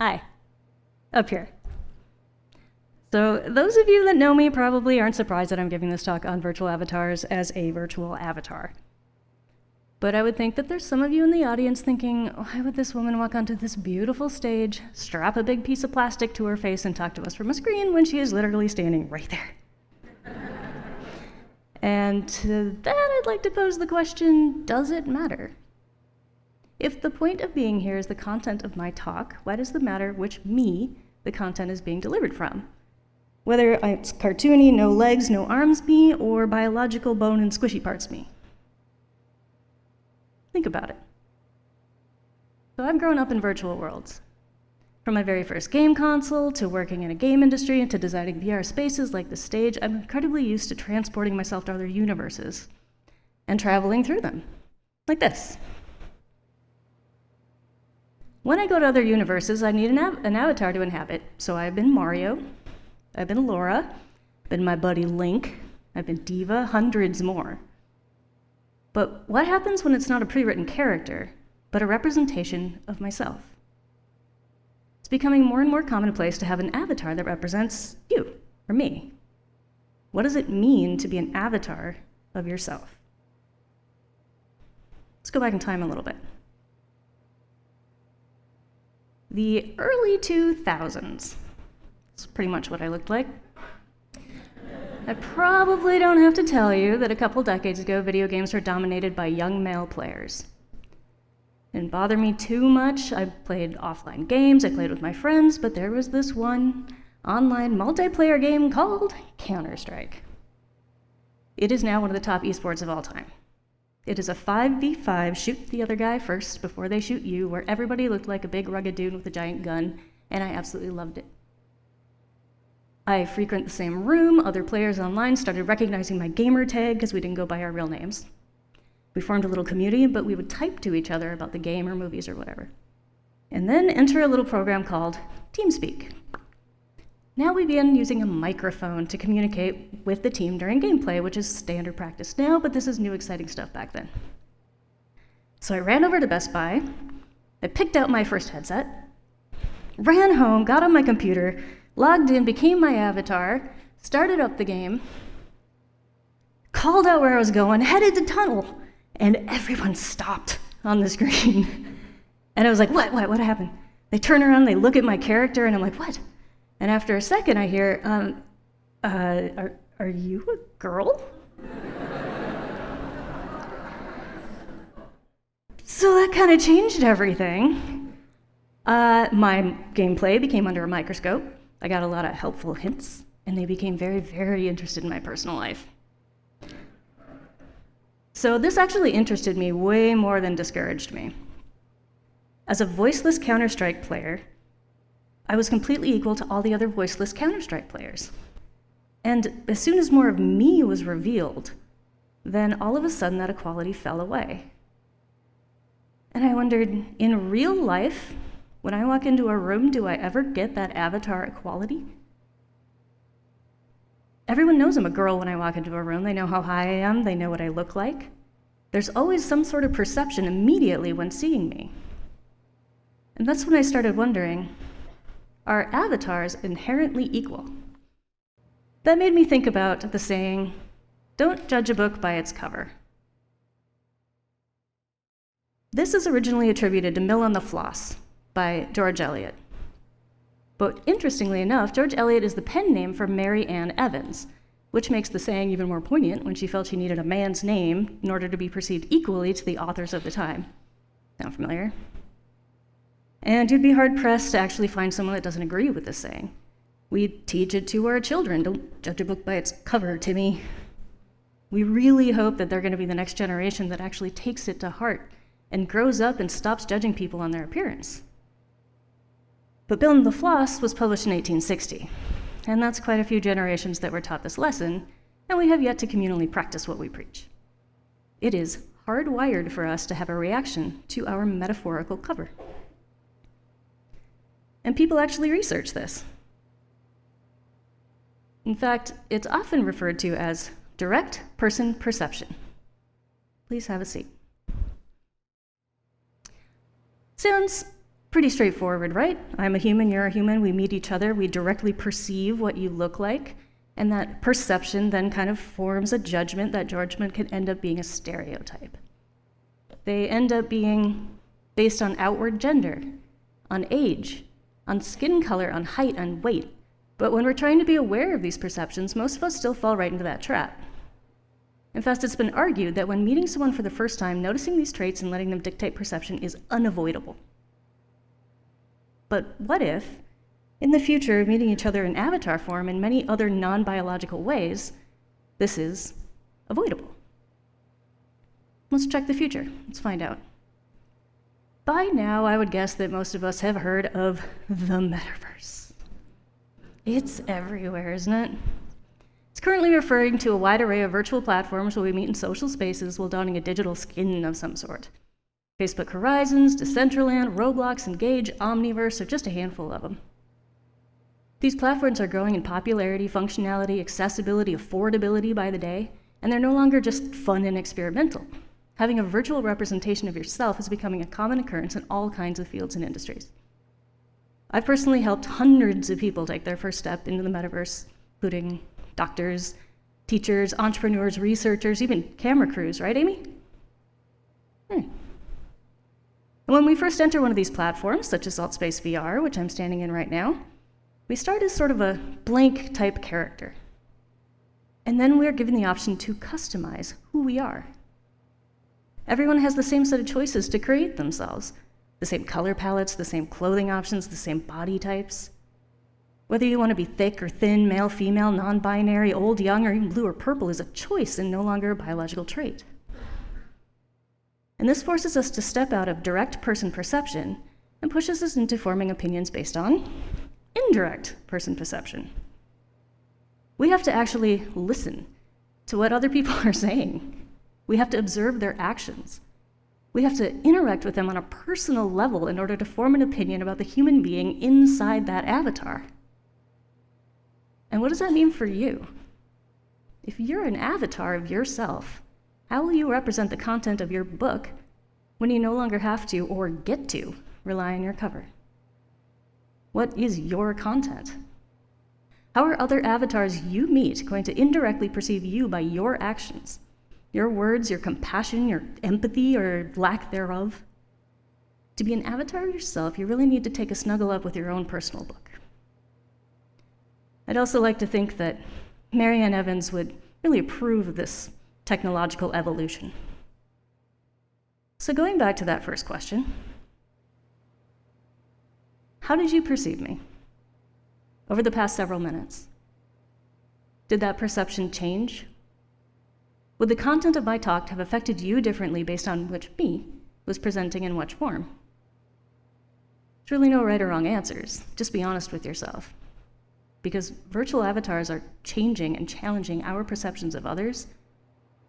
Hi. Up here. So those of you that know me probably aren't surprised that I'm giving this talk on virtual avatars as a virtual avatar. But I would think that there's some of you in the audience thinking, why would this woman walk onto this beautiful stage, strap a big piece of plastic to her face, and talk to us from a screen when she is literally standing right there? And to that, I'd like to pose the question, does it matter? If the point of being here is the content of my talk, why does it matter which me the content is being delivered from? Whether it's cartoony, no legs, no arms me, or biological bone and squishy parts me. Think about it. So I've grown up in virtual worlds. From my very first game console, to working in a game industry, and to designing VR spaces like this stage, I'm incredibly used to transporting myself to other universes and traveling through them, like this. When I go to other universes, I need an avatar to inhabit. So I've been Mario, I've been Laura, I've been my buddy Link, I've been Diva, hundreds more. But what happens when it's not a pre-written character, but a representation of myself? It's becoming more and more commonplace to have an avatar that represents you, or me. What does it mean to be an avatar of yourself? Let's go back in time a little bit. The early 2000s. That's pretty much what I looked like. I probably don't have to tell you that a couple decades ago, video games were dominated by young male players. It didn't bother me too much. I played offline games, I played with my friends, but there was this one online multiplayer game called Counter-Strike. It is now one of the top esports of all time. It is a 5v5, shoot the other guy first before they shoot you, where everybody looked like a big rugged dude with a giant gun, and I absolutely loved it. I frequent the same room. Other players online started recognizing my gamer tag because we didn't go by our real names. We formed a little community, but we would type to each other about the game or movies or whatever. And then enter a little program called TeamSpeak. Now we began using a microphone to communicate with the team during gameplay, which is standard practice now, but this is new exciting stuff back then. So I ran over to Best Buy, I picked out my first headset, ran home, got on my computer, logged in, became my avatar, started up the game, called out where I was going, headed to tunnel, and everyone stopped on the screen. And I was like, what happened? They turn around, they look at my character, and I'm like, what? And after a second, I hear, are you a girl? So that kind of changed everything. My gameplay became under a microscope. I got a lot of helpful hints, and they became very, very interested in my personal life. So this actually interested me way more than discouraged me. As a voiceless Counter-Strike player, I was completely equal to all the other voiceless Counter-Strike players. And as soon as more of me was revealed, then all of a sudden that equality fell away. And I wondered, in real life, when I walk into a room, do I ever get that avatar equality? Everyone knows I'm a girl when I walk into a room. They know how high I am, they know what I look like. There's always some sort of perception immediately when seeing me. And that's when I started wondering, are avatars inherently equal? That made me think about the saying, don't judge a book by its cover. This is originally attributed to Mill on the Floss by George Eliot. But interestingly enough, George Eliot is the pen name for Mary Ann Evans, which makes the saying even more poignant when she felt she needed a man's name in order to be perceived equally to the authors of the time. Sound familiar? And you'd be hard-pressed to actually find someone that doesn't agree with this saying. We teach it to our children. Don't judge a book by its cover, Timmy. We really hope that they're going to be the next generation that actually takes it to heart and grows up and stops judging people on their appearance. But Bill and the Floss was published in 1860, and that's quite a few generations that were taught this lesson, and we have yet to communally practice what we preach. It is hardwired for us to have a reaction to our metaphorical cover. And people actually research this. In fact, it's often referred to as direct person perception. Please have a seat. Sounds Pretty straightforward, right? I'm a human, you're a human, we meet each other, we directly perceive what you look like, and that perception then kind of forms a judgment. That judgment can end up being a stereotype. They end up being based on outward gender, on age, on skin color, on height, on weight. But when we're trying to be aware of these perceptions, most of us still fall right into that trap. In fact, it's been argued that when meeting someone for the first time, noticing these traits and letting them dictate perception is unavoidable. But what if, in the future, meeting each other in avatar form and many other non-biological ways, this is avoidable? Let's check the future. Let's find out. By now, I would guess that most of us have heard of the metaverse. It's everywhere, isn't it? It's currently referring to a wide array of virtual platforms where we meet in social spaces while donning a digital skin of some sort. Facebook Horizons, Decentraland, Roblox, Engage, Omniverse are just a handful of them. These platforms are growing in popularity, functionality, accessibility, affordability by the day, and they're no longer just fun and experimental. Having a virtual representation of yourself is becoming a common occurrence in all kinds of fields and industries. I've personally helped hundreds of people take their first step into the metaverse, including doctors, teachers, entrepreneurs, researchers, even camera crews, right, Amy? And when we first enter one of these platforms, such as AltSpace VR, which I'm standing in right now, we start as sort of a blank type character. And then we are given the option to customize who we are. Everyone has the same set of choices to create themselves. The same color palettes, the same clothing options, the same body types. Whether you want to be thick or thin, male, female, non-binary, old, young, or even blue or purple is a choice and no longer a biological trait. And this forces us to step out of direct person perception and pushes us into forming opinions based on indirect person perception. We have to actually listen to what other people are saying. We have to observe their actions. We have to interact with them on a personal level in order to form an opinion about the human being inside that avatar. And what does that mean for you? If you're an avatar of yourself, how will you represent the content of your book when you no longer have to or get to rely on your cover? What is your content? How are other avatars you meet going to indirectly perceive you by your actions, your words, your compassion, your empathy, or lack thereof? To be an avatar of yourself, you really need to take a snuggle up with your own personal book. I'd also like to think that Marianne Evans would really approve of this technological evolution. So going back to that first question, how did you perceive me over the past several minutes? Did that perception change? Would the content of my talk have affected you differently based on which me was presenting in which form? There's really no right or wrong answers. Just be honest with yourself. Because virtual avatars are changing and challenging our perceptions of others,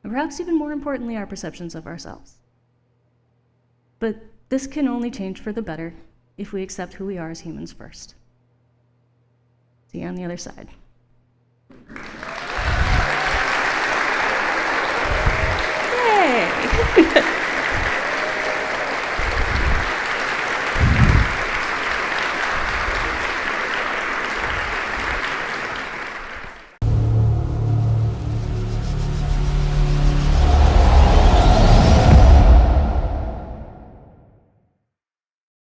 and perhaps even more importantly, our perceptions of ourselves. But this can only change for the better if we accept who we are as humans first. See you on the other side. Yay!